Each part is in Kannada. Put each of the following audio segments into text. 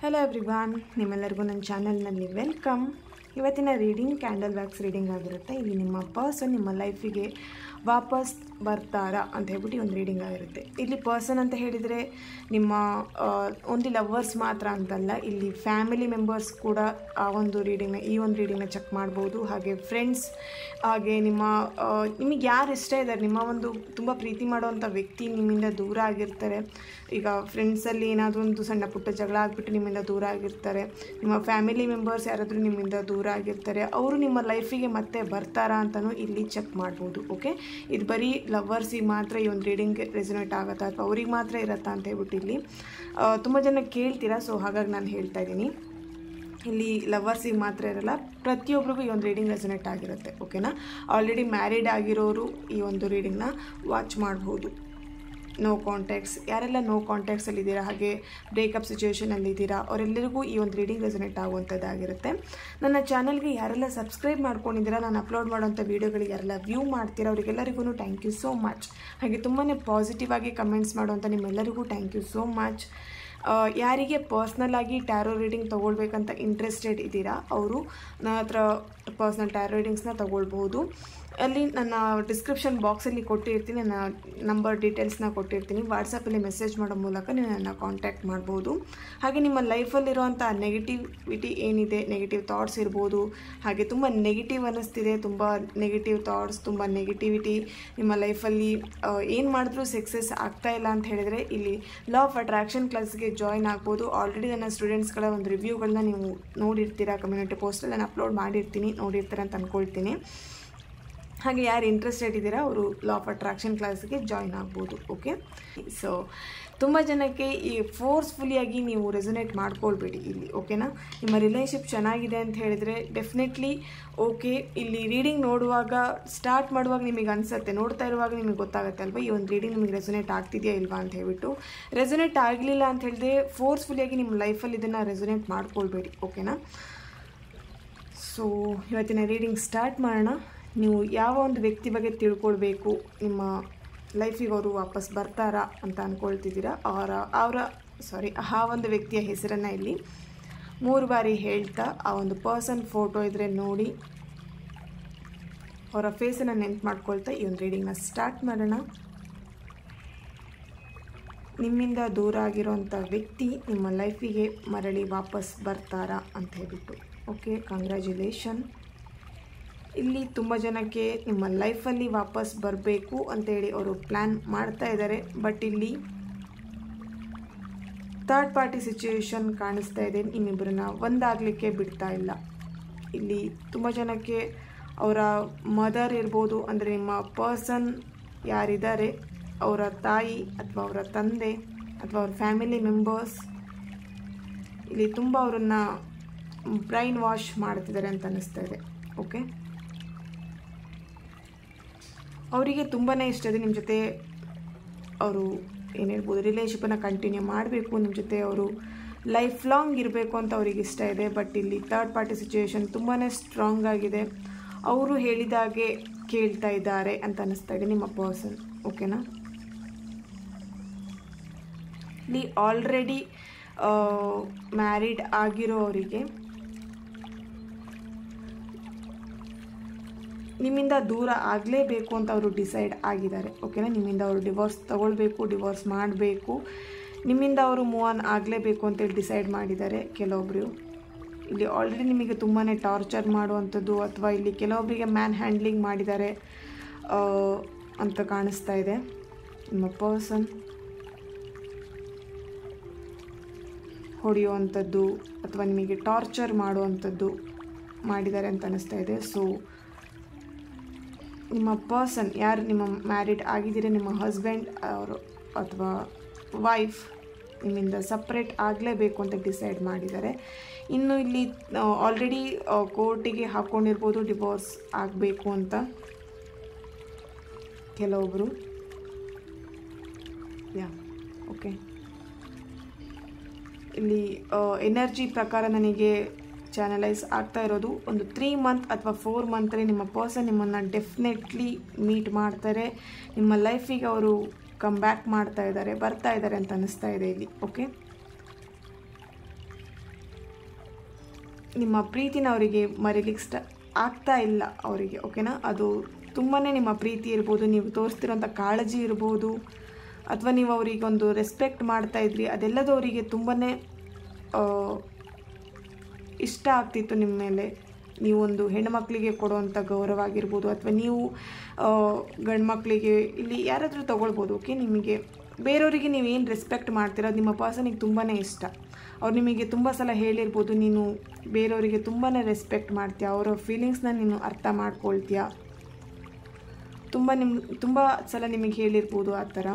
ಹಲೋ ಎವ್ರಿವಾನ್, ನಿಮ್ಮೆಲ್ಲರಿಗೂ ನನ್ನ ಚಾನಲ್ನಲ್ಲಿ ವೆಲ್ಕಮ್. ಇವತ್ತಿನ ರೀಡಿಂಗ್ ಕ್ಯಾಂಡಲ್ ವ್ಯಾಕ್ಸ್ ರೀಡಿಂಗ್ ಆಗಿರುತ್ತೆ. ಇಲ್ಲಿ ನಿಮ್ಮ ಪರ್ಸನ್ ನಿಮ್ಮ ಲೈಫಿಗೆ ವಾಪಸ್ ಬರ್ತಾರಾ ಅಂತ ಹೇಳ್ಬಿಟ್ಟು ಒಂದು ರೀಡಿಂಗ್ ಆಗಿರುತ್ತೆ. ಇಲ್ಲಿ ಪರ್ಸನ್ ಅಂತ ಹೇಳಿದರೆ ನಿಮ್ಮ ಓನ್ಲಿ ಲವರ್ಸ್ ಮಾತ್ರ ಅಂತಲ್ಲ, ಇಲ್ಲಿ ಫ್ಯಾಮಿಲಿ ಮೆಂಬರ್ಸ್ ಕೂಡ ಈ ಒಂದು ರೀಡಿಂಗ್ನ ಚೆಕ್ ಮಾಡ್ಬೋದು. ಹಾಗೆ ಫ್ರೆಂಡ್ಸ್, ಹಾಗೆ ನಿಮಗೆ ಯಾರು ಇಷ್ಟ ಇದ್ದಾರೆ, ನಿಮ್ಮ ಒಂದು ತುಂಬ ಪ್ರೀತಿ ಮಾಡೋವಂಥ ವ್ಯಕ್ತಿ ನಿಮ್ಮಿಂದ ದೂರ ಆಗಿರ್ತಾರೆ. ಈಗ ಫ್ರೆಂಡ್ಸಲ್ಲಿ ಏನಾದರೂ ಒಂದು ಸಣ್ಣ ಪುಟ್ಟ ಜಗಳ ಆಗಿಬಿಟ್ಟು ನಿಮ್ಮಿಂದ ದೂರ ಆಗಿರ್ತಾರೆ. ನಿಮ್ಮ ಫ್ಯಾಮಿಲಿ ಮೆಂಬರ್ಸ್ ಯಾರಾದರೂ ನಿಮ್ಮಿಂದ ದೂರ ಆಗಿರ್ತಾರೆ, ಅವರು ನಿಮ್ಮ ಲೈಫಿಗೆ ಮತ್ತೆ ಬರ್ತಾರಾ ಅಂತಲೂ ಇಲ್ಲಿ ಚೆಕ್ ಮಾಡ್ಬೋದು. ಓಕೆ, ಇದು ಬರೀ ಲವರ್ಸಿಗೆ ಮಾತ್ರ ಈ ಒಂದು ರೀಡಿಂಗ್ ರೆಸೊನೇಟ್ ಆಗುತ್ತಾ ಅಥವಾ ಅವ್ರಿಗೆ ಮಾತ್ರ ಇರುತ್ತಾ ಅಂತ ಹೇಳ್ಬಿಟ್ಟು ಇಲ್ಲಿ ತುಂಬ ಜನ ಕೇಳ್ತೀರಾ. ಸೊ ಹಾಗಾಗಿ ನಾನು ಹೇಳ್ತಾ ಇದ್ದೀನಿ, ಇಲ್ಲಿ ಲವರ್ಸಿಗೆ ಮಾತ್ರ ಇರಲ್ಲ, ಪ್ರತಿಯೊಬ್ಬರಿಗೂ ಈ ಒಂದು ರೀಡಿಂಗ್ ರೆಸೊನೇಟ್ ಆಗಿರುತ್ತೆ. ಓಕೆನಾ, ಆಲ್ರೆಡಿ ಮ್ಯಾರಿಡ್ ಆಗಿರೋರು ಈ ಒಂದು ರೀಡಿಂಗ್ನ ವಾಚ್ ಮಾಡ್ಬೋದು. ನೋ ಕಾಂಟ್ಯಾಕ್ಟ್ಸ್, ಯಾರೆಲ್ಲ ನೋ ಕಾಂಟ್ಯಾಕ್ಟ್ಸಲ್ಲಿದ್ದೀರಾ ಹಾಗೆ ಬ್ರೇಕಪ್ ಸಿಚುವೇಷನಲ್ಲಿದ್ದೀರಾ ಅವರೆಲ್ಲರಿಗೂ ಈ ಒಂದು ರೀಡಿಂಗ್ ರೆಸೊನೇಟ್ ಆಗುವಂಥದ್ದಾಗಿರುತ್ತೆ. ನನ್ನ ಚಾನಲ್ಗೆ ಯಾರೆಲ್ಲ ಸಬ್ಸ್ಕ್ರೈಬ್ ಮಾಡ್ಕೊಂಡಿದ್ದೀರಾ, ನಾನು ಅಪ್ಲೋಡ್ ಮಾಡೋಂಥ ವೀಡಿಯೋಗಳಿಗೆ ಯಾರೆಲ್ಲ ವ್ಯೂ ಮಾಡ್ತೀರಾ ಅವರಿಗೆಲ್ಲರಿಗೂ ಥ್ಯಾಂಕ್ ಯು ಸೋ ಮಚ್. ಹಾಗೆ ತುಂಬಾ ಪಾಸಿಟಿವ್ ಆಗಿ ಕಮೆಂಟ್ಸ್ ಮಾಡುವಂಥ ನಿಮ್ಮೆಲ್ಲರಿಗೂ ಥ್ಯಾಂಕ್ ಯು ಸೋ ಮಚ್. ಯಾರಿಗೆ ಪರ್ಸ್ನಲ್ ಆಗಿ ಟ್ಯಾರೋ ರೀಡಿಂಗ್ ತೊಗೊಳ್ಬೇಕಂತ ಇಂಟ್ರೆಸ್ಟೆಡ್ ಇದ್ದೀರಾ ಅವರು ನನ್ನ ಹತ್ರ ಪರ್ಸ್ನಲ್ ಟ್ಯಾರೋ ರೀಡಿಂಗ್ಸ್ನ ತೊಗೊಳ್ಬೋದು. ಅಲ್ಲಿ ನನ್ನ ಡಿಸ್ಕ್ರಿಪ್ಷನ್ ಬಾಕ್ಸಲ್ಲಿ ಕೊಟ್ಟಿರ್ತೀನಿ, ನನ್ನ ನಂಬರ್ ಡೀಟೇಲ್ಸ್ನ ಕೊಟ್ಟಿರ್ತೀನಿ. ವಾಟ್ಸಪ್ಪಲ್ಲಿ ಮೆಸೇಜ್ ಮಾಡೋ ಮೂಲಕ ನೀವು ನನ್ನ ಕಾಂಟ್ಯಾಕ್ಟ್ ಮಾಡ್ಬೋದು. ಹಾಗೆ ನಿಮ್ಮ ಲೈಫಲ್ಲಿರುವಂಥ ನೆಗೆಟಿವಿಟಿ ಏನಿದೆ, ನೆಗೆಟಿವ್ ಥಾಟ್ಸ್ ಇರ್ಬೋದು, ಹಾಗೆ ತುಂಬ ನೆಗೆಟಿವ್ ಅನ್ನಿಸ್ತಿದೆ, ತುಂಬ ನೆಗೆಟಿವ್ ಥಾಟ್ಸ್, ತುಂಬ ನೆಗೆಟಿವಿಟಿ ನಿಮ್ಮ ಲೈಫಲ್ಲಿ ಏನು ಮಾಡಿದ್ರೂ ಸಕ್ಸಸ್ ಆಗ್ತಾ ಇಲ್ಲ ಅಂತ ಹೇಳಿದರೆ ಇಲ್ಲಿ ಲಾ ಆಫ್ ಅಟ್ರಾಕ್ಷನ್ ಕ್ಲಾಸ್ಗೆ ಜಾಯ್ನ್ ಆಗ್ಬೋದು. ಆಲ್ರೆಡಿ ನನ್ನ ಸ್ಟೂಡೆಂಟ್ಸ್ಗಳ ಒಂದು ರಿವ್ಯೂಗಳನ್ನ ನೀವು ನೋಡಿರ್ತೀರಾ, ಕಮ್ಯುನಿಟಿ ಪೋಸ್ಟಲ್ಲಿ ನಾನು ಅಪ್ಲೋಡ್ ಮಾಡಿರ್ತೀನಿ, ನೋಡಿರ್ತೀರ ಅಂತ ಅಂದ್ಕೊಳ್ತೀನಿ. ಹಾಗೆ ಯಾರು ಇಂಟ್ರೆಸ್ಟೆಡ್ ಇದ್ದೀರಾ ಅವರು ಲಾ ಆಫ್ ಅಟ್ರಾಕ್ಷನ್ ಕ್ಲಾಸ್ಗೆ ಜಾಯ್ನ್ ಆಗ್ಬೋದು. ಓಕೆ, ಸೊ ತುಂಬ ಜನಕ್ಕೆ ಈ ಫೋರ್ಸ್ಫುಲಿಯಾಗಿ ನೀವು ರೆಸೊನೇಟ್ ಮಾಡ್ಕೊಳ್ಬೇಡಿ ಇಲ್ಲಿ. ಓಕೆನಾ, ನಿಮ್ಮ ರಿಲೇಷನ್ಶಿಪ್ ಚೆನ್ನಾಗಿದೆ ಅಂತ ಹೇಳಿದರೆ ಡೆಫಿನೆಟ್ಲಿ ಓಕೆ. ಇಲ್ಲಿ ರೀಡಿಂಗ್ ನೋಡುವಾಗ ಸ್ಟಾರ್ಟ್ ಮಾಡುವಾಗ ನಿಮಗೆ ಅನಿಸುತ್ತೆ, ನೋಡ್ತಾ ಇರುವಾಗ ನಿಮಗೆ ಗೊತ್ತಾಗುತ್ತೆ ಅಲ್ವಾ ಈ ಒಂದು ರೀಡಿಂಗ್ ನಿಮಗೆ ರೆಸೊನೇಟ್ ಆಗ್ತಿದೆಯಾ ಇಲ್ವಾ ಅಂತ ಹೇಳ್ಬಿಟ್ಟು. ರೆಸೊನೇಟ್ ಆಗಲಿಲ್ಲ ಅಂತ ಹೇಳಿದ್ರೆ ಫೋರ್ಸ್ಫುಲಿಯಾಗಿ ನಿಮ್ಮ ಲೈಫಲ್ಲಿ ಇದನ್ನು ರೆಸೊನೇಟ್ ಮಾಡ್ಕೊಳ್ಬೇಡಿ. ಓಕೆನಾ, ಸೊ ಇವತ್ತಿನ ರೀಡಿಂಗ್ ಸ್ಟಾರ್ಟ್ ಮಾಡೋಣ. ನೀವು ಯಾವ ಒಂದು ವ್ಯಕ್ತಿ ಬಗ್ಗೆ ತಿಳ್ಕೊಳ್ಬೇಕು, ನಿಮ್ಮ ಲೈಫಿಗೆ ಅವರು ವಾಪಸ್ ಬರ್ತಾರಾ ಅಂತ ಅಂದ್ಕೊಳ್ತಿದ್ದೀರಾ, ಆ ಒಂದು ವ್ಯಕ್ತಿಯ ಹೆಸರನ್ನು ಇಲ್ಲಿ 3 ಬಾರಿ ಹೇಳ್ತಾ ಆ ಒಂದು ಪರ್ಸನ್ ಫೋಟೋ ಇದ್ದರೆ ನೋಡಿ ಅವರ ಫೇಸನ್ನು ನೆನ್ಪು ಮಾಡ್ಕೊಳ್ತಾ ಈ ಒಂದು ರೀಡಿಂಗ್ನ ಸ್ಟಾರ್ಟ್ ಮಾಡೋಣ. ನಿಮ್ಮಿಂದ ದೂರ ಆಗಿರೋಂಥ ವ್ಯಕ್ತಿ ನಿಮ್ಮ ಲೈಫಿಗೆ ಮರಳಿ ವಾಪಸ್ ಬರ್ತಾರಾ ಅಂತ ಹೇಳ್ಬಿಟ್ಟು. Okay, congratulation. ಇಲ್ಲಿ ತುಂಬ ಜನಕ್ಕೆ ನಿಮ್ಮ ಲೈಫಲ್ಲಿ ವಾಪಸ್ ಬರಬೇಕು ಅಂತೇಳಿ ಅವರು ಪ್ಲ್ಯಾನ್ ಮಾಡ್ತಾ ಇದ್ದಾರೆ. ಬಟ್ ಇಲ್ಲಿ ಥರ್ಡ್ ಪಾರ್ಟಿ ಸಿಚುವೇಶನ್ ಕಾಣಿಸ್ತಾ ಇದೆ, ನಿಮ್ಮಿಬ್ಬರನ್ನ ಒಂದಾಗಲಿಕ್ಕೆ ಬಿಡ್ತಾ ಇಲ್ಲ. ಇಲ್ಲಿ ತುಂಬ ಜನಕ್ಕೆ ಅವರ ಮದರ್ ಇರ್ಬೋದು, ಅಂದರೆ ನಿಮ್ಮ ಪರ್ಸನ್ ಯಾರಿದ್ದಾರೆ ಅವರ ತಾಯಿ ಅಥವಾ ಅವರ ತಂದೆ ಅಥವಾ ಅವ್ರ ಫ್ಯಾಮಿಲಿ ಮೆಂಬರ್ಸ್ ಇಲ್ಲಿ ತುಂಬ ಅವರನ್ನು ಬ್ರೈನ್ ವಾಶ್ ಮಾಡ್ತಿದ್ದಾರೆ ಅಂತ ಅನ್ನಿಸ್ತಾ ಇದೆ. ಓಕೆ, ಅವರಿಗೆ ತುಂಬಾ ಇಷ್ಟ ಇದೆ ನಿಮ್ಮ ಜೊತೆ ಅವರು ಏನು ಹೇಳ್ಬೋದು ರಿಲೇಷನ್ಶಿಪ್ಪನ್ನು ಕಂಟಿನ್ಯೂ ಮಾಡಬೇಕು, ನಿಮ್ಮ ಜೊತೆ ಅವರು ಲೈಫ್ ಲಾಂಗ್ ಇರಬೇಕು ಅಂತ ಅವ್ರಿಗೆ ಇಷ್ಟ ಇದೆ. ಬಟ್ ಇಲ್ಲಿ ಥರ್ಡ್ ಪಾರ್ಟಿ ಸಿಚುವೇಶನ್ ತುಂಬಾ ಸ್ಟ್ರಾಂಗ್ ಆಗಿದೆ, ಅವರು ಹೇಳಿದಾಗೆ ಕೇಳ್ತಾ ಇದ್ದಾರೆ ಅಂತ ಅನ್ನಿಸ್ತಾ ಇದೆ ನಿಮ್ಮ ಪರ್ಸನ್. ಓಕೆನಾ, ಇಲ್ಲಿ ಆಲ್ರೆಡಿ ಮ್ಯಾರಿಡ್ ಆಗಿರೋವರಿಗೆ ನಿಮ್ಮಿಂದ ದೂರ ಆಗಲೇಬೇಕು ಅಂತ ಅವರು ಡಿಸೈಡ್ ಆಗಿದ್ದಾರೆ. ಓಕೆನಾ, ನಿಮ್ಮಿಂದ ಅವರು ಡಿವೋರ್ಸ್ ತೊಗೊಳ್ಬೇಕು, ಡಿವೋರ್ಸ್ ಮಾಡಬೇಕು, ನಿಮ್ಮಿಂದ ಅವರು ಮೂವ್ ಆನ್ ಆಗಲೇಬೇಕು ಅಂತೇಳಿ ಡಿಸೈಡ್ ಮಾಡಿದ್ದಾರೆ. ಕೆಲವೊಬ್ಬರು ಇಲ್ಲಿ ಆಲ್ರೆಡಿ ನಿಮಗೆ ತುಂಬಾ ಟಾರ್ಚರ್ ಮಾಡುವಂಥದ್ದು ಅಥವಾ ಇಲ್ಲಿ ಕೆಲವೊಬ್ಬರಿಗೆ ಮ್ಯಾನ್ ಹ್ಯಾಂಡ್ಲಿಂಗ್ ಮಾಡಿದ್ದಾರೆ ಅಂತ ಕಾಣಿಸ್ತಾ ಇದೆ ನಿಮ್ಮ ಪರ್ಸನ್. ಹೊಡೆಯುವಂಥದ್ದು ಅಥವಾ ನಿಮಗೆ ಟಾರ್ಚರ್ ಮಾಡುವಂಥದ್ದು ಮಾಡಿದ್ದಾರೆ ಅಂತ ಅನ್ನಿಸ್ತಾ ಇದೆ. ಸೊ ನಿಮ್ಮ ಪರ್ಸನ್ ಯಾರು ನಿಮ್ಮ ಮ್ಯಾರಿಡ್ ಆಗಿದ್ದೀರಾ, ನಿಮ್ಮ ಹಸ್ಬೆಂಡ್ ಅವರು ಅಥವಾ ವೈಫ್ ನಿಮ್ಮಿಂದ ಸಪ್ರೇಟ್ ಆಗಲೇಬೇಕು ಅಂತ ಡಿಸೈಡ್ ಮಾಡಿದ್ದಾರೆ. ಇನ್ನು ಇಲ್ಲಿ ಆಲ್ರೆಡಿ ಕೋರ್ಟಿಗೆ ಹಾಕ್ಕೊಂಡಿರ್ಬೋದು ಡಿವೋರ್ಸ್ ಆಗಬೇಕು ಅಂತ ಕೆಲವೊಬ್ಬರು. ಓಕೆ, ಇಲ್ಲಿ ಎನರ್ಜಿ ಪ್ರಕಾರ ನನಗೆ ಚಾನಲೈಸ್ ಆಗ್ತಾ ಇರೋದು ಒಂದು 3 ಮಂತ್ ಅಥವಾ 4 ಮಂತಲ್ಲಿ ನಿಮ್ಮ ಪರ್ಸನ್ ನಿಮ್ಮನ್ನು ಡೆಫಿನೆಟ್ಲಿ ಮೀಟ್ ಮಾಡ್ತಾರೆ, ನಿಮ್ಮ ಲೈಫಿಗೆ ಅವರು ಕಮ್ ಬ್ಯಾಕ್ ಬರ್ತಾ ಇದ್ದಾರೆ ಅಂತ ಅನ್ನಿಸ್ತಾ ಇದೆ ಇಲ್ಲಿ. ಓಕೆ, ನಿಮ್ಮ ಪ್ರೀತಿನ ಅವರಿಗೆ ಮರೀಲಿಕ್ಕೆ ಆಗ್ತಾ ಇಲ್ಲ ಅವರಿಗೆ, ಓಕೆನಾ. ಅದು ತುಂಬಾ ನಿಮ್ಮ ಪ್ರೀತಿ ಇರ್ಬೋದು, ನೀವು ತೋರಿಸ್ತಿರೋಂಥ ಕಾಳಜಿ ಇರ್ಬೋದು, ಅಥವಾ ನೀವು ಅವರಿಗೆ ಒಂದು ರೆಸ್ಪೆಕ್ಟ್ ಮಾಡ್ತಾಯಿದ್ರಿ, ಅದೆಲ್ಲದೂ ಅವರಿಗೆ ತುಂಬಾ ಇಷ್ಟ ಆಗ್ತಿತ್ತು ನಿಮ್ಮ ಮೇಲೆ. ನೀವೊಂದು ಹೆಣ್ಣುಮಕ್ಕಳಿಗೆ ಕೊಡುವಂಥ ಗೌರವ ಆಗಿರ್ಬೋದು, ಅಥವಾ ನೀವು ಗಂಡು ಮಕ್ಕಳಿಗೆ ಇಲ್ಲಿ ಯಾರಾದರೂ ತೊಗೊಳ್ಬೋದು, ಓಕೆ. ನಿಮಗೆ ಬೇರೆಯವರಿಗೆ ನೀವೇನು ರೆಸ್ಪೆಕ್ಟ್ ಮಾಡ್ತೀರ ಅದು ನಿಮ್ಮ ಪರ್ಸನಿಗೆ ತುಂಬಾ ಇಷ್ಟ. ಅವ್ರು ನಿಮಗೆ ತುಂಬ ಸಲ ಹೇಳಿರ್ಬೋದು, ನೀನು ಬೇರೆಯವರಿಗೆ ತುಂಬಾ ರೆಸ್ಪೆಕ್ಟ್ ಮಾಡ್ತೀಯ, ಅವರ ಫೀಲಿಂಗ್ಸ್ನ ನೀನು ಅರ್ಥ ಮಾಡ್ಕೊಳ್ತೀಯ, ತುಂಬ ಸಲ ನಿಮಗೆ ಹೇಳಿರ್ಬೋದು. ಆ ಥರ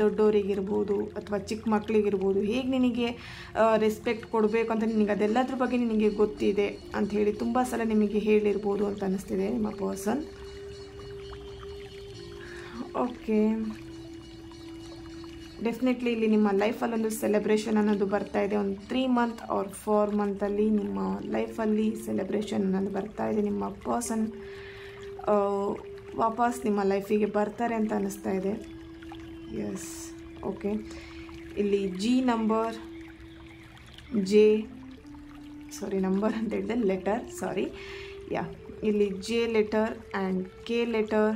ದೊಡ್ಡವರಿಗಿರ್ಬೋದು ಅಥವಾ ಚಿಕ್ಕ ಮಕ್ಕಳಿಗಿರ್ಬೋದು, ಹೇಗೆ ನಿನಗೆ ರೆಸ್ಪೆಕ್ಟ್ ಕೊಡಬೇಕು ಅಂತ ನಿನಗೆ ಅದೆಲ್ಲದ್ರ ಬಗ್ಗೆ ನಿನಗೆ ಗೊತ್ತಿದೆ ಅಂತ ಹೇಳಿ ತುಂಬ ಸಲ ನಿಮಗೆ ಹೇಳಿರ್ಬೋದು ಅಂತ ಅನ್ನಿಸ್ತಿದೆ ನಿಮ್ಮ ಪರ್ಸನ್. ಓಕೆ, ಡೆಫಿನೆಟ್ಲಿ ಇಲ್ಲಿ ನಿಮ್ಮ ಲೈಫಲ್ಲಿ ಒಂದು ಸೆಲೆಬ್ರೇಷನ್ ಅನ್ನೋದು ಬರ್ತಾ ಇದೆ. ಒಂದು 3 ಮಂತ್ ಆರ್ 4 ಮಂತಲ್ಲಿ ನಿಮ್ಮ ಲೈಫಲ್ಲಿ ಸೆಲೆಬ್ರೇಷನ್ ಅನ್ನೋದು ಬರ್ತಾ ಇದೆ. ನಿಮ್ಮ ಪರ್ಸನ್ ವಾಪಸ್ ನಿಮ್ಮ ಲೈಫಿಗೆ ಬರ್ತಾರೆ ಅಂತ ಅನ್ನಿಸ್ತಾ ಇದೆ. S, okay. ಇಲ್ಲಿ ನಂಬರ್ ಅಂತ ಹೇಳಿದೆ, ಲೆಟರ್, ಸಾರಿ, ಯಾ. ಇಲ್ಲಿ J letter and K letter,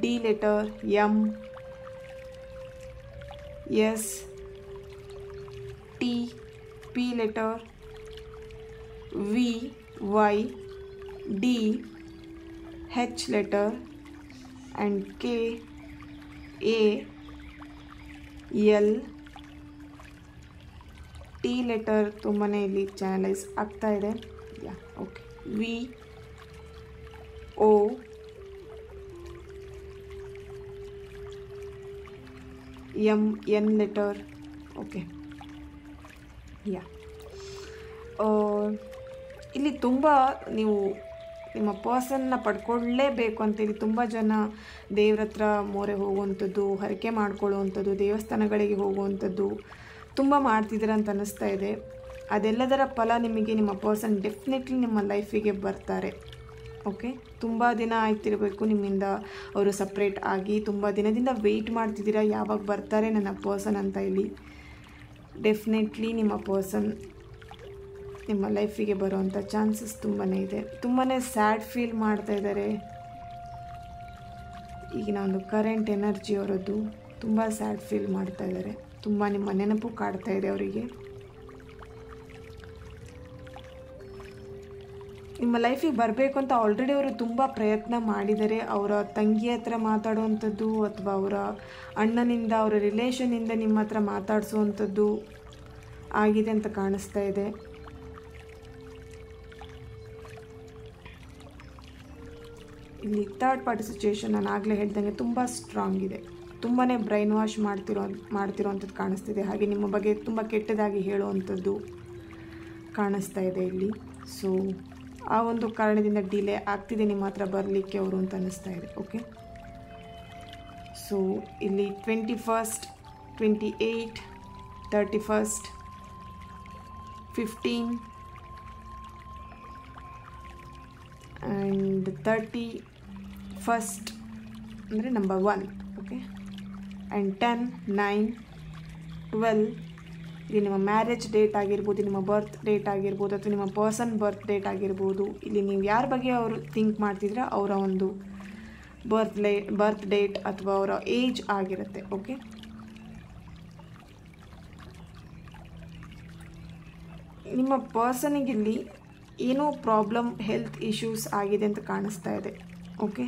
D letter, M, S, T, P letter, V, Y, D, H letter and K, A, L, T letter ತುಂಬಾ ಇಲ್ಲಿ ಚಾನಲೈಸ್ ಆಗ್ತಾ ಇದೆ. Yeah, okay. V, O, M, N letter, okay. Yeah, ಇಲ್ಲಿ ತುಂಬ ನೀವು ನಿಮ್ಮ ಪರ್ಸನ್ನ ಪಡ್ಕೊಳ್ಳೇಬೇಕು ಅಂತೇಳಿ ತುಂಬ ಜನ ದೇವ್ರ ಹತ್ರ ಮೊರೆ ಹೋಗುವಂಥದ್ದು, ಹರಕೆ ಮಾಡ್ಕೊಳ್ಳುವಂಥದ್ದು, ದೇವಸ್ಥಾನಗಳಿಗೆ ಹೋಗುವಂಥದ್ದು ತುಂಬ ಮಾಡ್ತಿದ್ದೀರ ಅಂತ ಅನ್ನಿಸ್ತಾ ಇದೆ. ಅದೆಲ್ಲದರ ಫಲ ನಿಮಗೆ ನಿಮ್ಮ ಪರ್ಸನ್ ಡೆಫಿನೆಟ್ಲಿ ನಿಮ್ಮ ಲೈಫಿಗೆ ಬರ್ತಾರೆ, ಓಕೆ. ತುಂಬ ದಿನ ಆಯ್ತಿರಬೇಕು ನಿಮ್ಮಿಂದ ಅವರು ಸಪ್ರೇಟ್ ಆಗಿ, ತುಂಬ ದಿನದಿಂದ ವೆಯ್ಟ್ ಮಾಡ್ತಿದ್ದೀರಾ ಯಾವಾಗ ಬರ್ತಾರೆ ನನ್ನ ಪರ್ಸನ್ ಅಂತ. ಇಲ್ಲಿ ಡೆಫಿನೆಟ್ಲಿ ನಿಮ್ಮ ಪರ್ಸನ್ ನಿಮ್ಮ ಲೈಫಿಗೆ ಬರುವಂಥ ಚಾನ್ಸಸ್ ತುಂಬಾ ಇದೆ. ತುಂಬಾ ಸ್ಯಾಡ್ ಫೀಲ್ ಮಾಡ್ತಾ ಇದ್ದಾರೆ. ಈಗಿನ ಒಂದು ಕರೆಂಟ್ ಎನರ್ಜಿ ಅವರದ್ದು ತುಂಬ ಸ್ಯಾಡ್ ಫೀಲ್ ಮಾಡ್ತಾ ಇದ್ದಾರೆ. ತುಂಬ ನಿಮ್ಮ ನೆನಪು ಕಾಡ್ತಾ ಇದೆ ಅವರಿಗೆ. ನಿಮ್ಮ ಲೈಫಿಗೆ ಬರಬೇಕು ಅಂತ ಆಲ್ರೆಡಿ ಅವರು ತುಂಬ ಪ್ರಯತ್ನ ಮಾಡಿದ್ದಾರೆ. ಅವರ ತಂಗಿ ಹತ್ರ ಮಾತಾಡುವಂಥದ್ದು ಅಥವಾ ಅವರ ಅಣ್ಣನಿಂದ, ಅವರ ರಿಲೇಷನಿಂದ ನಿಮ್ಮ ಹತ್ರ ಮಾತಾಡಿಸುವಂಥದ್ದು ಆಗಿದೆ ಅಂತ ಕಾಣಿಸ್ತಾ ಇದೆ. ಇಲ್ಲಿ ಥರ್ಡ್ ಪಾರ್ಟಿ ಸಿಚುವೇಶನ್ ನಾನು ಆಗಲೇ ಹೇಳ್ದಂಗೆ ತುಂಬ ಸ್ಟ್ರಾಂಗ್ ಇದೆ. ತುಂಬಾ ಬ್ರೈನ್ ವಾಶ್ ಮಾಡ್ತಿರೋವಂಥದ್ದು ಕಾಣಿಸ್ತಿದೆ. ಹಾಗೆ ನಿಮ್ಮ ಬಗ್ಗೆ ತುಂಬ ಕೆಟ್ಟದಾಗಿ ಹೇಳುವಂಥದ್ದು ಕಾಣಿಸ್ತಾ ಇದೆ ಇಲ್ಲಿ. ಸೊ ಆ ಒಂದು ಕಾರಣದಿಂದ ಡಿಲೇ ಆಗ್ತಿದೆ ನಿಮ್ಮ ಹತ್ರ ಬರಲಿಕ್ಕೆ ಅವರು ಅಂತ ಅನ್ನಿಸ್ತಾ ಇದೆ, ಓಕೆ. ಸೊ ಇಲ್ಲಿ 21st, 28, 31st, 15 ಆ್ಯಂಡ್ 31st ಅಂದರೆ ನಂಬರ್ 1, ಓಕೆ. ಆ್ಯಂಡ್ 10, 9, 12 ಇಲ್ಲಿ ನಿಮ್ಮ ಮ್ಯಾರೇಜ್ ಡೇಟ್ ಆಗಿರ್ಬೋದು, ನಿಮ್ಮ ಬರ್ತ್ ಡೇಟ್ ಆಗಿರ್ಬೋದು, ಅಥವಾ ನಿಮ್ಮ ಪರ್ಸನ್ ಬರ್ತ್ ಡೇಟ್ ಆಗಿರ್ಬೋದು. ಇಲ್ಲಿ ನೀವು ಯಾರ ಬಗ್ಗೆ ಅವರು ಥಿಂಕ್ ಮಾಡ್ತಿದ್ರ ಅವರ ಒಂದು ಬರ್ತ್ ಡೇಟ್ ಅಥವಾ ಅವರ ಏಜ್ ಆಗಿರುತ್ತೆ, ಓಕೆ. ನಿಮ್ಮ ಪರ್ಸನಿಗಿಲ್ಲಿ ಏನೋ ಪ್ರಾಬ್ಲಮ್, ಹೆಲ್ತ್ ಇಶ್ಯೂಸ್ ಆಗಿದೆ ಅಂತ ಕಾಣಿಸ್ತಾ ಇದೆ, ಓಕೆ.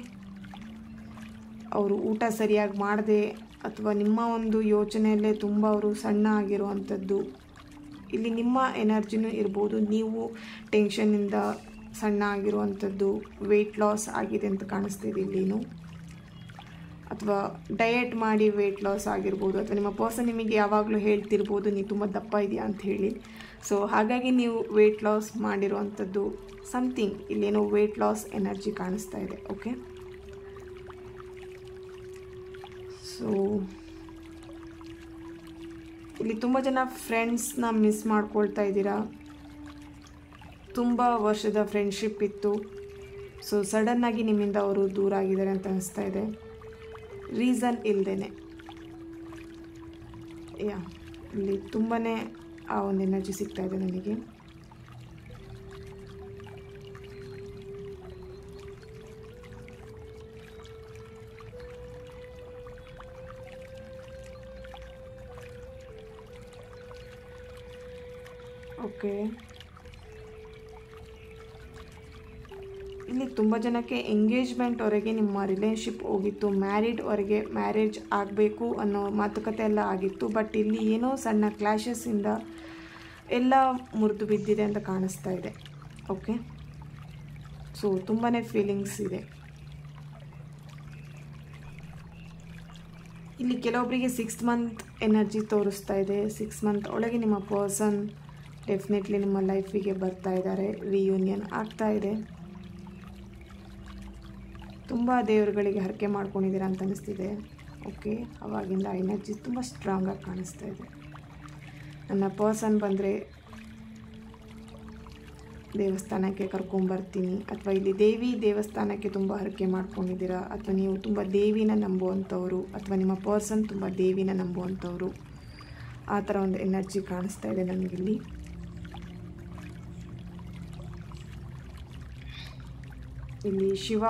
ಅವರು ಊಟ ಸರಿಯಾಗಿ ಮಾಡದೆ ಅಥವಾ ನಿಮ್ಮ ಒಂದು ಯೋಚನೆಯಲ್ಲೇ ತುಂಬ ಅವರು ಸಣ್ಣ ಆಗಿರುವಂಥದ್ದು. ಇಲ್ಲಿ ನಿಮ್ಮ ಎನರ್ಜಿನೂ ಇರ್ಬೋದು, ನೀವು ಟೆನ್ಷನ್ನಿಂದ ಸಣ್ಣ ಆಗಿರುವಂಥದ್ದು, ವೆಯ್ಟ್ ಲಾಸ್ ಆಗಿದೆ ಅಂತ ಕಾಣಿಸ್ತಿದೆ ಇಲ್ಲಿನೂ, ಅಥವಾ ಡಯಟ್ ಮಾಡಿ ವೆಯ್ಟ್ ಲಾಸ್ ಆಗಿರ್ಬೋದು, ಅಥವಾ ನಿಮ್ಮ ಪರ್ಸನ್ ನಿಮಗೆ ಯಾವಾಗಲೂ ಹೇಳ್ತಿರ್ಬೋದು ನೀವು ತುಂಬ ದಪ್ಪ ಇದೆಯಾ ಅಂತ ಹೇಳಿ. ಸೊ ಹಾಗಾಗಿ ನೀವು ವೆಯ್ಟ್ ಲಾಸ್ ಮಾಡಿರುವಂಥದ್ದು ಸಮಥಿಂಗ್, ಇಲ್ಲೇನೋ ವೆಯ್ಟ್ ಲಾಸ್ ಎನರ್ಜಿ ಕಾಣಿಸ್ತಾ ಇದೆ, ಓಕೆ. ಸೊ ಇಲ್ಲಿ ತುಂಬ ಜನ ಫ್ರೆಂಡ್ಸ್ನ ಮಿಸ್ ಮಾಡ್ಕೊಳ್ತಾ ಇದ್ದೀರಾ. ತುಂಬ ವರ್ಷದ ಫ್ರೆಂಡ್ಶಿಪ್ ಇತ್ತು. ಸೊ ಸಡನ್ನಾಗಿ ನಿಮ್ಮಿಂದ ಅವರು ದೂರ ಆಗಿದ್ದಾರೆ ಅಂತ ಅನಿಸ್ತಾ ಇದೆ, ರೀಸನ್ ಇಲ್ಲದೇ. ಯಾ, ಇಲ್ಲಿ ತುಂಬಾ ಆ ಒಂದು ಎನರ್ಜಿ ಸಿಗ್ತಾ ಇದೆ ನನಗೆ. ಓಕೆ, ಇಲ್ಲಿ ತುಂಬ ಜನಕ್ಕೆ ಎಂಗೇಜ್ಮೆಂಟ್ವರೆಗೆ ನಿಮ್ಮ ರಿಲೇಶನ್ಶಿಪ್ ಹೋಗಿತ್ತು, ಮ್ಯಾರಿಡ್ವರೆಗೆ ಮ್ಯಾರೇಜ್ ಆಗಬೇಕು ಅನ್ನೋ ಮಾತುಕತೆ ಎಲ್ಲ ಆಗಿತ್ತು. ಬಟ್ ಇಲ್ಲಿ ಏನೋ ಸಣ್ಣ ಕ್ಲಾಶಸ್ಸಿಂದ ಎಲ್ಲ ಮುರಿದು ಬಿದ್ದಿದೆ ಅಂತ ಕಾಣಿಸ್ತಾ ಇದೆ. ಓಕೆ, ಸೊ ತುಂಬಾ ಫೀಲಿಂಗ್ಸ್ ಇದೆ ಇಲ್ಲಿ. ಕೆಲವೊಬ್ಬರಿಗೆ 6 ಮಂತ್ ಎನರ್ಜಿ ತೋರಿಸ್ತಾ ಇದೆ. 6 ಮಂತ್ ಒಳಗೆ ನಿಮ್ಮ ಪರ್ಸನ್ ಡೆಫಿನೆಟ್ಲಿ ನಿಮ್ಮ ಲೈಫಿಗೆ ಬರ್ತಾ ಇದ್ದಾರೆ, ರಿಯೂನಿಯನ್ ಆಗ್ತಾ ಇದೆ. ತುಂಬ ದೇವರುಗಳಿಗೆ ಹರಕೆ ಮಾಡ್ಕೊಂಡಿದ್ದೀರಾ ಅಂತ ಅನಿಸ್ತಿದೆ. ಓಕೆ, ಅವಾಗಿಂದ ಎನರ್ಜಿ ತುಂಬ ಸ್ಟ್ರಾಂಗಾಗಿ ಕಾಣಿಸ್ತಾ ಇದೆ. ನನ್ನ ಪರ್ಸನ್ ಬಂದರೆ ದೇವಸ್ಥಾನಕ್ಕೆ ಕರ್ಕೊಂಬರ್ತೀನಿ, ಅಥವಾ ಇಲ್ಲಿ ದೇವಿ ದೇವಸ್ಥಾನಕ್ಕೆ ತುಂಬ ಹರಕೆ ಮಾಡ್ಕೊಂಡಿದ್ದೀರಾ, ಅಥವಾ ನೀವು ತುಂಬ ದೇವಿನ ನಂಬುವಂಥವ್ರು, ಅಥವಾ ನಿಮ್ಮ ಪರ್ಸನ್ ತುಂಬ ದೇವಿನ ನಂಬುವಂಥವ್ರು, ಆ ಥರ ಒಂದು ಎನರ್ಜಿ ಕಾಣಿಸ್ತಾ ಇದೆ ನನಗಿಲ್ಲಿ. ಇಲ್ಲಿ ಶಿವ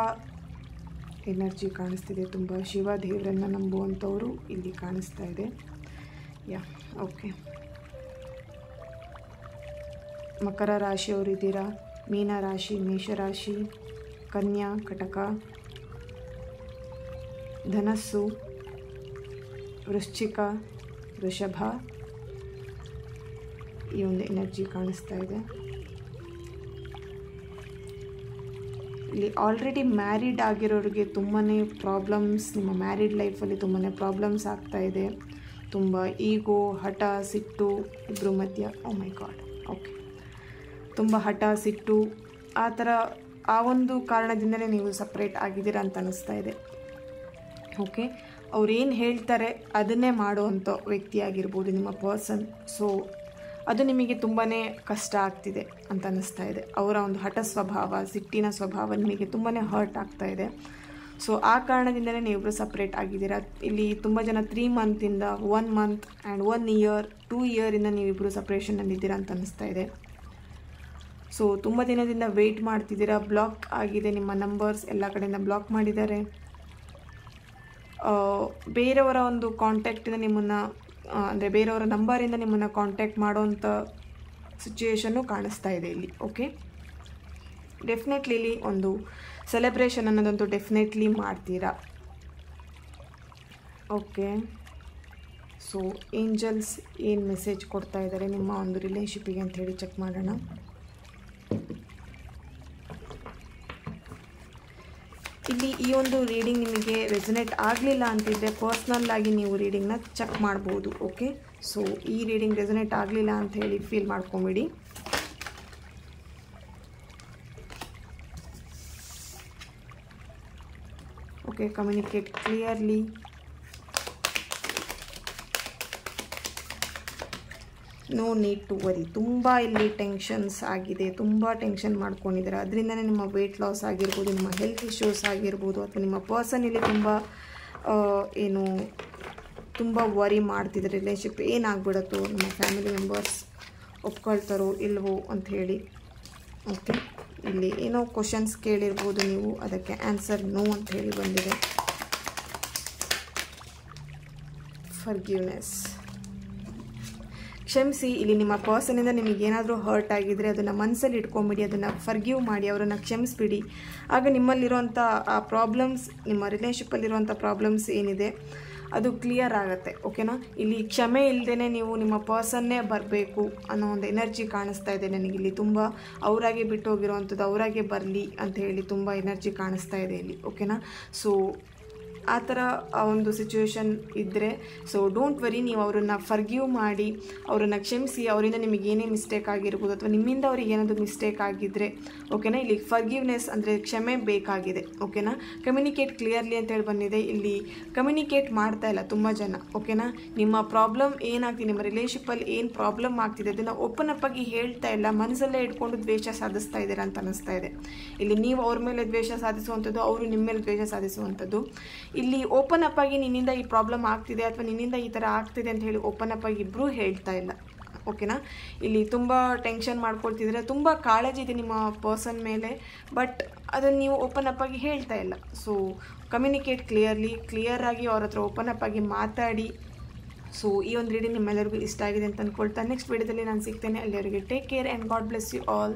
ಎನರ್ಜಿ ಕಾಣಿಸ್ತಿದೆ, ತುಂಬ ಶಿವ ದೇವರನ್ನು ನಂಬುವಂಥವರು ಇಲ್ಲಿ ಕಾಣಿಸ್ತಾ ಇದೆ. ಓಕೆ, ಮಕರ ರಾಶಿಯವರು ಇದ್ದೀರಾ, ಮೀನ ರಾಶಿ, ಮೇಷರಾಶಿ, ಕನ್ಯಾ, ಕಟಕ, ಧನಸ್ಸು, ವೃಶ್ಚಿಕ, ವೃಷಭ, ಈ ಒಂದು ಎನರ್ಜಿ ಕಾಣಿಸ್ತಾ ಇದೆ. ಇಲ್ಲಿ ಆಲ್ರೆಡಿ ಮ್ಯಾರಿಡ್ ಆಗಿರೋರಿಗೆ ತುಂಬಾ ಪ್ರಾಬ್ಲಮ್ಸ್, ನಿಮ್ಮ ಮ್ಯಾರಿಡ್ ಲೈಫಲ್ಲಿ ತುಂಬಾ ಪ್ರಾಬ್ಲಮ್ಸ್ ಆಗ್ತಾ ಇದೆ. ತುಂಬ ಈಗೋ, ಹಠ, ಸಿಟ್ಟು ಇಬ್ಬರು ಮಧ್ಯ. ಓ ಮೈ ಗಾಡ್. ಓಕೆ, ತುಂಬ ಹಠ, ಸಿಟ್ಟು ಆ ಥರ ಆ ಒಂದು ಕಾರಣದಿಂದಲೇ ನೀವು ಸಪ್ರೇಟ್ ಆಗಿದ್ದೀರಾ ಅಂತ ಅನ್ನಿಸ್ತಾ ಇದೆ. ಓಕೆ, ಅವ್ರೇನು ಹೇಳ್ತಾರೆ ಅದನ್ನೇ ಮಾಡುವಂಥ ವ್ಯಕ್ತಿಯಾಗಿರ್ಬೋದು ನಿಮ್ಮ ಪರ್ಸನ್. ಸೊ ಅದು ನಿಮಗೆ ತುಂಬಾ ಕಷ್ಟ ಆಗ್ತಿದೆ ಅಂತ ಅನ್ನಿಸ್ತಾ ಇದೆ. ಅವರ ಒಂದು ಹಠ ಸ್ವಭಾವ, ಸಿಟ್ಟಿನ ಸ್ವಭಾವ ನಿಮಗೆ ತುಂಬಾ ಹರ್ಟ್ ಆಗ್ತಾ ಇದೆ. ಸೊ ಆ ಕಾರಣದಿಂದಲೇ ನೀವಿಬ್ಬರು ಸಪ್ರೇಟ್ ಆಗಿದ್ದೀರಾ. ಇಲ್ಲಿ ತುಂಬ ಜನ 3 ಮಂತಿಂದ 1 ಮಂತ್ ಆ್ಯಂಡ್ 1 ಇಯರ್ 2 ಇಯರಿಂದ ನೀವಿಬ್ಬರು ಸಪ್ರೇಷನಲ್ಲಿದ್ದೀರಾ ಅಂತ ಅನ್ನಿಸ್ತಾ ಇದೆ. ಸೊ ತುಂಬ ದಿನದಿಂದ ವೆಯ್ಟ್ ಮಾಡ್ತಿದ್ದೀರಾ. ಬ್ಲಾಕ್ ಆಗಿದೆ, ನಿಮ್ಮ ನಂಬರ್ಸ್ ಎಲ್ಲ ಕಡೆಯಿಂದ ಬ್ಲಾಕ್ ಮಾಡಿದ್ದಾರೆ. ಬೇರೆಯವರ ಒಂದು ಕಾಂಟ್ಯಾಕ್ಟಿಂದ ನಿಮ್ಮನ್ನು, ಅಂದರೆ ಬೇರೆಯವರ ನಂಬರಿಂದ ನಿಮ್ಮನ್ನು ಕಾಂಟ್ಯಾಕ್ಟ್ ಮಾಡೋವಂಥ ಸಿಚುವೇಶನ್ನು ಕಾಣಿಸ್ತಾ ಇದೆ ಇಲ್ಲಿ. ಓಕೆ, ಡೆಫಿನೆಟ್ಲಿ ಇಲ್ಲಿ ಒಂದು ಸೆಲೆಬ್ರೇಷನ್ ಅನ್ನೋದಂತೂ ಡೆಫಿನೆಟ್ಲಿ ಮಾಡ್ತೀರಾ. ಓಕೆ, ಸೊ ಏಂಜಲ್ಸ್ ಏನು ಮೆಸೇಜ್ ಕೊಡ್ತಾ ಇದ್ದಾರೆ ನಿಮ್ಮ ಒಂದು ರಿಲೇಶನ್ಶಿಪ್ಪಿಗೆ ಅಂತ ಹೇಳಿ ಚೆಕ್ ಮಾಡೋಣ. ಇಲ್ಲಿ ಈ ಒಂದು ರೀಡಿಂಗ್ ನಿಮಗೆ ರೆಸನೇಟ್ ಆಗಲಿಲ್ಲ ಅಂತಿದ್ದರೆ ಪರ್ಸ್ನಲ್ ಆಗಿ ನೀವು ರೀಡಿಂಗ್ನ ಚೆಕ್ ಮಾಡ್ಬೋದು. ಓಕೆ, ಸೊ ಈ ರೀಡಿಂಗ್ ರೆಸನೇಟ್ ಆಗಲಿಲ್ಲ ಅಂತ ಹೇಳಿ ಫೀಲ್ ಮಾಡ್ಕೊಂಬಿಡಿ. Okay, communicate clearly. No need to worry. ತುಂಬ ಇಲ್ಲಿ ಟೆನ್ಷನ್ಸ್ ಆಗಿದೆ, ತುಂಬ ಟೆನ್ಷನ್ ಮಾಡ್ಕೊಂಡಿದ್ದಾರೆ. ಅದರಿಂದನೇ ನಿಮ್ಮ ವೆಯ್ಟ್ ಲಾಸ್ ಆಗಿರ್ಬೋದು, ನಿಮ್ಮ ಹೆಲ್ತ್ ಇಶ್ಯೂಸ್ ಆಗಿರ್ಬೋದು, ಅಥವಾ ನಿಮ್ಮ ಪರ್ಸನ್ ಇಲ್ಲಿ ತುಂಬ ವರಿ ಮಾಡ್ತಿದ್ದಾರೆ. ರಿಲೇಶನ್ಶಿಪ್ ಏನಾಗ್ಬಿಡುತ್ತೋ, ನಮ್ಮ ಫ್ಯಾಮಿಲಿ ಮೆಂಬರ್ಸ್ ಒಪ್ಕೊಳ್ತಾರೋ ಇಲ್ವೋ ಅಂತ ಹೇಳಿ. ಓಕೆ, ಇಲ್ಲಿ ಏನೋ ಕ್ವಶನ್ಸ್ ಕೇಳಿರ್ಬೋದು ನೀವು, ಅದಕ್ಕೆ ಆನ್ಸರ್ ನೋ ಅಂತ ಹೇಳಿ ಬಂದಿದೆ. ಫರ್ಗಿವ್ನೆಸ್, ಕ್ಷಮಿಸಿ. ಇಲ್ಲಿ ನಿಮ್ಮ ಪರ್ಸನಿಂದ ನಿಮಗೇನಾದರೂ ಹರ್ಟ್ ಆಗಿದ್ದರೆ ಅದನ್ನು ಮನಸ್ಸಲ್ಲಿ ಇಟ್ಕೊಂಬಿಡಿ, ಅದನ್ನು ಫರ್ಗಿವ್ ಮಾಡಿ, ಅವರನ್ನು ಕ್ಷಮಿಸ್ಬಿಡಿ. ಆಗ ನಿಮ್ಮಲ್ಲಿರುವಂಥ ಆ ಪ್ರಾಬ್ಲಮ್ಸ್, ನಿಮ್ಮ ರಿಲೇಶನ್ಶಿಪ್ಪಲ್ಲಿರುವಂಥ ಪ್ರಾಬ್ಲಮ್ಸ್ ಏನಿದೆ ಅದು ಕ್ಲಿಯರ್ ಆಗುತ್ತೆ. ಓಕೆನಾ, ಇಲ್ಲಿ ಕ್ಷಮೆ ಇಲ್ಲದೇ ನೀವು ನಿಮ್ಮ ಪರ್ಸನ್ನೇ ಬರಬೇಕು ಅನ್ನೋ ಒಂದು ಎನರ್ಜಿ ಕಾಣಿಸ್ತಾ ಇದೆ ನನಗಿಲ್ಲಿ. ತುಂಬ ಅವರಾಗೆ ಬಿಟ್ಟು ಹೋಗಿರೋವಂಥದ್ದು ಅವರಾಗೆ ಬರಲಿ ಅಂತ ಹೇಳಿ ತುಂಬ ಎನರ್ಜಿ ಕಾಣಿಸ್ತಾ ಇದೆ ಇಲ್ಲಿ. ಓಕೆನಾ, ಸೊ ಆ ಥರ ಒಂದು ಸಿಚುವೇಶನ್ ಇದ್ದರೆ ಸೊ ಡೋಂಟ್ ವರಿ, ನೀವು ಅವರನ್ನು ಫರ್ಗಿವ್ ಮಾಡಿ, ಅವರನ್ನು ಕ್ಷಮಿಸಿ. ಅವರಿಂದ ನಿಮಗೆ ಏನೇ ಮಿಸ್ಟೇಕ್ ಆಗಿರ್ಬೋದು, ಅಥವಾ ನಿಮ್ಮಿಂದ ಅವ್ರಿಗೆ ಏನಾದರೂ ಮಿಸ್ಟೇಕ್ ಆಗಿದ್ದರೆ ಓಕೆನಾ, ಇಲ್ಲಿ ಫರ್ಗಿವ್ನೆಸ್ ಅಂದರೆ ಕ್ಷಮೆ ಬೇಕಾಗಿದೆ. ಓಕೆನಾ, ಕಮ್ಯುನಿಕೇಟ್ ಕ್ಲಿಯರ್ಲಿ ಅಂತೇಳಿ ಬಂದಿದೆ. ಇಲ್ಲಿ ಕಮ್ಯುನಿಕೇಟ್ ಮಾಡ್ತಾ ಇಲ್ಲ ತುಂಬ ಜನ. ಓಕೆನಾ, ನಿಮ್ಮ ಪ್ರಾಬ್ಲಮ್ ಏನಾಗ್ತಿದೆ, ನಿಮ್ಮ ರಿಲೇಶನ್ಶಿಪ್ಪಲ್ಲಿ ಏನು ಪ್ರಾಬ್ಲಮ್ ಆಗ್ತಿದೆ ಅದನ್ನು ಓಪನ್ ಅಪ್ ಆಗಿ ಹೇಳ್ತಾ ಇಲ್ಲ, ಮನಸ್ಸಲ್ಲೇ ಇಟ್ಕೊಂಡು ದ್ವೇಷ ಸಾಧಿಸ್ತಾ ಇದ್ದೀರಾ ಅಂತ ಅನ್ನಿಸ್ತಾ ಇದೆ. ಇಲ್ಲಿ ನೀವು ಅವ್ರ ಮೇಲೆ ದ್ವೇಷ ಸಾಧಿಸುವಂಥದ್ದು, ಅವರು ನಿಮ್ಮ ಮೇಲೆ ದ್ವೇಷ ಸಾಧಿಸುವಂಥದ್ದು. ಇಲ್ಲಿ ಓಪನ್ ಅಪ್ ಆಗಿ ನಿನ್ನಿಂದ ಈ ಪ್ರಾಬ್ಲಮ್ ಆಗ್ತಿದೆ ಅಥವಾ ನಿನ್ನಿಂದ ಈ ಥರ ಆಗ್ತಿದೆ ಅಂತ ಹೇಳಿ ಓಪನ್ ಅಪ್ ಆಗಿ ಇಬ್ಬರೂ ಹೇಳ್ತಾ ಇಲ್ಲ. ಓಕೆನಾ. ಇಲ್ಲಿ ತುಂಬ ಟೆನ್ಷನ್ ಮಾಡ್ಕೊಳ್ತಿದ್ರೆ, ತುಂಬ ಕಾಳಜಿ ಇದೆ ನಿಮ್ಮ ಪರ್ಸನ್ ಮೇಲೆ, ಬಟ್ ಅದನ್ನು ನೀವು ಓಪನ್ ಅಪ್ ಆಗಿ ಹೇಳ್ತಾ ಇಲ್ಲ. ಸೊ ಕಮ್ಯುನಿಕೇಟ್ ಕ್ಲಿಯರಾಗಿ ಅವ್ರ ಹತ್ರ ಓಪನ್ ಅಪ್ ಆಗಿ ಮಾತಾಡಿ. ಸೊ ಈ ಒಂದು ರೀಡಿಂಗ್ ನಿಮ್ಮೆಲ್ಲರಿಗೂ ಇಷ್ಟ ಆಗಿದೆ ಅಂತ ಅಂದ್ಕೊಳ್ತಾ ನೆಕ್ಸ್ಟ್ ವಿಡಿಯೋದಲ್ಲಿ ನಾನು ಸಿಗ್ತೇನೆ. ಅಲ್ಲಿವರೆಗೆ take care and God bless you all.